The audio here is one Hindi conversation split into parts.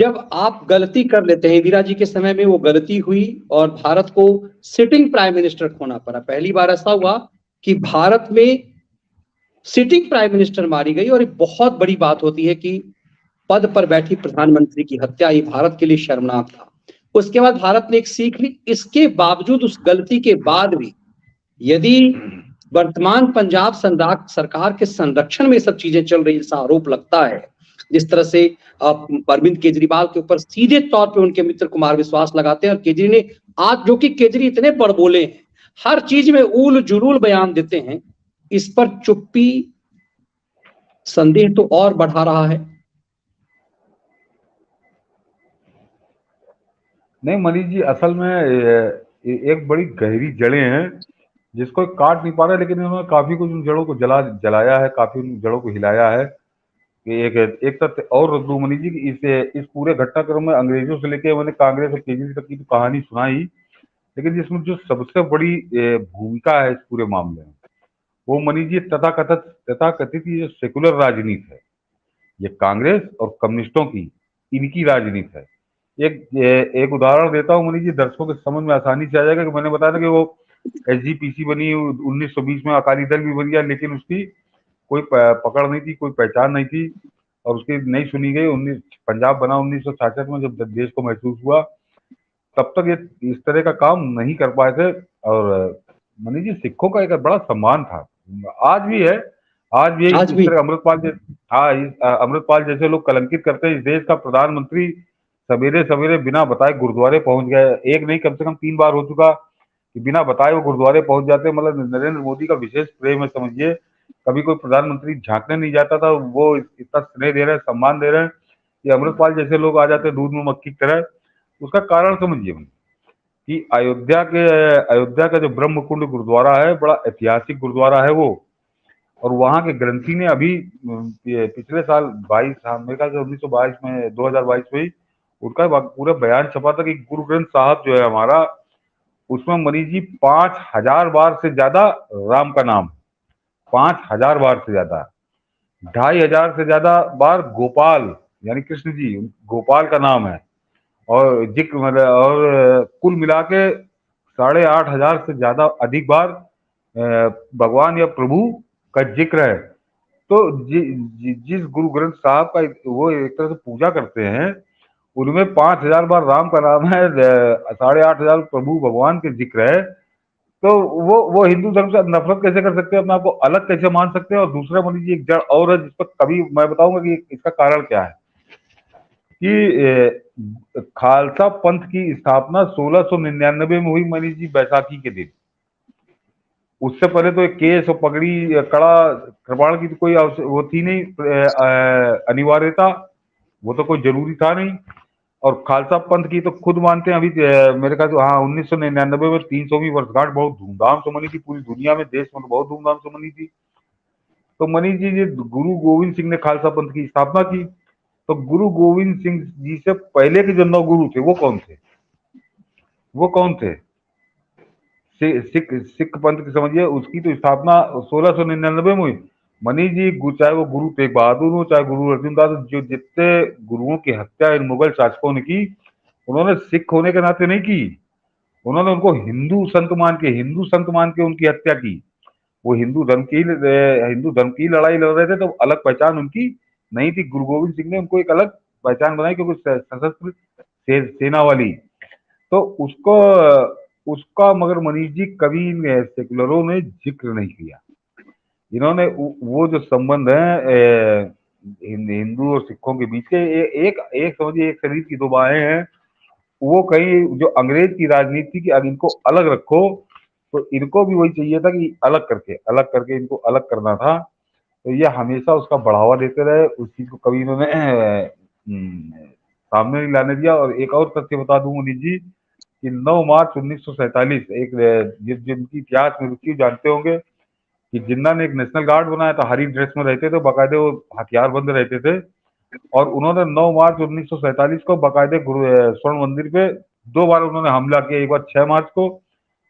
जब आप गलती कर लेते हैं, इंदिरा जी के समय में वो गलती हुई और भारत को सिटिंग प्राइम मिनिस्टर खोना पड़ा। पहली बार ऐसा हुआ कि भारत में सिटिंग प्राइम मिनिस्टर मारी गई, और एक बहुत बड़ी बात होती है कि पद पर बैठी प्रधानमंत्री की हत्या, ये भारत के लिए शर्मनाक था। उसके बाद भारत ने एक सीख ली। इसके बावजूद, उस गलती के बाद भी, यदि वर्तमान पंजाब सरकार के संरक्षण में सब चीजें चल रही, जैसा आरोप लगता है, जिस तरह से अरविंद केजरीवाल के ऊपर सीधे तौर पे उनके मित्र कुमार विश्वास लगाते हैं, और केजरी ने आज, जो कि केजरी इतने बड़बोले हैं, हर चीज में उल जुलूल बयान देते हैं, इस पर चुप्पी संदेह तो और बढ़ा रहा है। नहीं मनीष जी, असल में एक बड़ी गहरी जड़ें हैं जिसको काट नहीं पा रहे, लेकिन इन्होंने काफी कुछ उन जड़ों को जलाया है, काफी उन जड़ों को हिलाया है। कि एक तथ्य और रख दूं मनीष जी, कि इस पूरे घटनाक्रम में अंग्रेजों से लेके मैंने कांग्रेस और केजरी तक की तो कहानी सुनाई, लेकिन जिसमें जो सबसे बड़ी भूमिका है इस पूरे मामले में, वो मनीष जी तथाकथित ये जो सेकुलर राजनीति है, ये कांग्रेस और कम्युनिस्टों की, इनकी राजनीति है। एक उदाहरण देता हूँ मनीष जी, दर्शकों के समझ में आसानी से आ जाएगा। कि मैंने बताया था कि वो एसजीपीसी बनी 1920 में, अकाली दल भी बन गया, लेकिन उसकी कोई पकड़ नहीं थी, कोई पहचान नहीं थी, और उसकी नहीं सुनी गई। पंजाब बना 1966 में, जब देश को महसूस हुआ, तब तक ये इस तरह का काम नहीं कर पाए थे। और मनीष जी, सिखों का एक बड़ा सम्मान था, आज भी है। आज भी आज इस भी तरह अमृतपाल जैसे लोग कलंकित करते हैं। इस देश का प्रधानमंत्री सवेरे सवेरे बिना बताए गुरुद्वारे पहुंच गए, एक नहीं कम से कम 3 बार हो चुका कि बिना बताए वो गुरुद्वारे पहुंच जाते हैं। मतलब नरेंद्र मोदी का विशेष प्रेम है समझिए। कभी कोई प्रधानमंत्री झांकने नहीं जाता था, वो इतना स्नेह दे रहे हैं, सम्मान दे रहे हैं। ये अमृतपाल जैसे लोग आ जाते हैं दूध में मक्खी की तरह। उसका कारण समझिए कि अयोध्या का जो ब्रह्म कुंड गुरुद्वारा है, बड़ा ऐतिहासिक गुरुद्वारा है वो। और वहां के ग्रंथी ने अभी पिछले साल 22, मेरे ख्याल से 1922 में, 2022 में ही उनका पूरा बयान छपा था कि गुरु ग्रंथ साहब जो है हमारा, उसमें मनीष जी 5000 बार से ज्यादा राम का नाम, 5000 बार से ज्यादा, 2500 से ज्यादा बार गोपाल यानी कृष्ण जी, गोपाल का नाम है। और जिक्र मतलब, और कुल मिला के 8500 से ज्यादा अधिक बार भगवान या प्रभु का जिक्र है। तो जिस गुरु ग्रंथ साहब का वो एक तरह से पूजा करते हैं, उनमें 5000 बार राम का नाम है, 8500 प्रभु भगवान के जिक्र है। तो वो हिंदू धर्म से नफरत कैसे कर सकते हैं, अपने आप को अलग कैसे मान सकते हैं। और दूसरा मान लीजिए एक जड़ और है, जिस पर कभी मैं बताऊंगा कि इसका कारण क्या है। कि खालसा पंथ की स्थापना 1699 में हुई मनीष जी, बैसाखी के दिन। उससे पहले तो एक केस और पगड़ी कड़ा कृपाण की तो कोई वो थी नहीं, अनिवार्यता, वो तो कोई जरूरी था नहीं। और खालसा पंथ की तो खुद मानते हैं अभी मेरे ख्याल से, हाँ, 1999 में 300वीं वर्षगांठ बहुत धूमधाम से मनी थी पूरी दुनिया में, देश में तो बहुत धूमधाम से मनी थी। तो मनीष जी, ये गुरु गोविंद सिंह ने खालसा पंथ की स्थापना की। तो गुरु गोविंद सिंह जी से पहले के जो 9 गुरु थे, वो कौन थे? वो कौन थे? सिख पंथ की समझिए, उसकी तो स्थापना 1699 में हुई। मनीष जी, चाहे वो गुरु तेग बहादुर हो, चाहे गुरु अर्जुन दास, जो जितने गुरुओं की हत्या इन मुगल शासकों ने की, उन्होंने सिख होने के नाते नहीं की। उन्होंने उनको हिंदू संत मान के उनकी हत्या की। वो हिंदू धर्म की लड़ाई लड़ रहे थे, तो अलग पहचान उनकी नहीं थी। गुरु गोविंद सिंह ने उनको एक अलग पहचान बनाई, क्योंकि सशस्त्र सेना वाली। तो उसका मगर मनीष जी कभी सेकुलरों ने जिक्र नहीं किया। इन्होंने वो जो संबंध है हिंदू और सिखों के बीच के, एक समझिए एक शरीर की 2 बाहें हैं। वो कहीं जो अंग्रेज की राजनीति की, अगर इनको अलग रखो, तो इनको भी वही चाहिए था कि अलग करके इनको अलग करना था। तो ये हमेशा उसका बढ़ावा देते रहे, उस चीज को कभी इन्होंने सामने नहीं लाने दिया। और एक और तथ्य बता दूं मनीष जी, कि 9 मार्च 1947, एक जिनकी इतिहास में रुचि जानते होंगे, कि जिन्ना ने एक नेशनल गार्ड बनाया था, हरी ड्रेस में रहते थे, बाकायदे वो हथियार बंद रहते थे। और उन्होंने 9 मार्च 1947 को बाकायदे स्वर्ण मंदिर पे 2 बार उन्होंने हमला किया, एक बार 6 मार्च को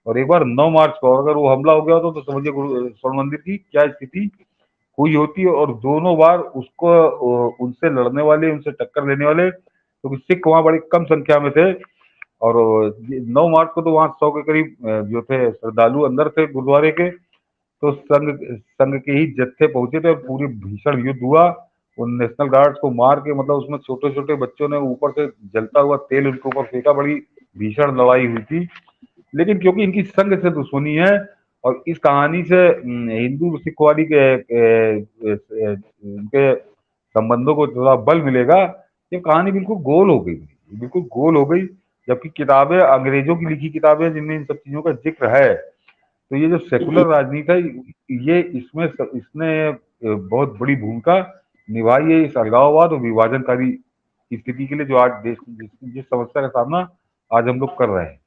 और एक बार 9 मार्च को। और अगर वो हमला हो गया होता तो समझिए स्वर्ण मंदिर की क्या स्थिति हुई होती। और दोनों बार उसको उनसे लड़ने वाले, उनसे टक्कर लेने वाले क्योंकि सिख वहाँ बड़ी कम संख्या में थे। और 9 मार्च को तो वहाँ 100 के करीब जो थे श्रद्धालु अंदर थे गुरुद्वारे के। तो संघ संघ के ही जत्थे पहुंचे थे और पूरी भीषण युद्ध हुआ। उन नेशनल गार्ड्स को मार के, मतलब उसमें छोटे छोटे बच्चों ने ऊपर से जलता हुआ तेल उनके ऊपर फेंका। बड़ी भीषण लड़ाई हुई थी। लेकिन क्योंकि इनकी संघ से दुश्मनी है और इस कहानी से हिंदू सिखवादी उनके संबंधों को थोड़ा बल मिलेगा। ये कहानी बिल्कुल गोल हो गई, बिल्कुल गोल हो गई। जबकि किताबें अंग्रेजों की लिखी किताबें जिनमें इन सब चीजों का जिक्र है, तो ये जो सेकुलर राजनीति है ये इसमें इसने बहुत बड़ी भूमिका निभाई है इस अलगाववाद और विभाजनकारी स्थिति के लिए, जो आज देश जिस समस्या का सामना आज हम लोग कर रहे हैं।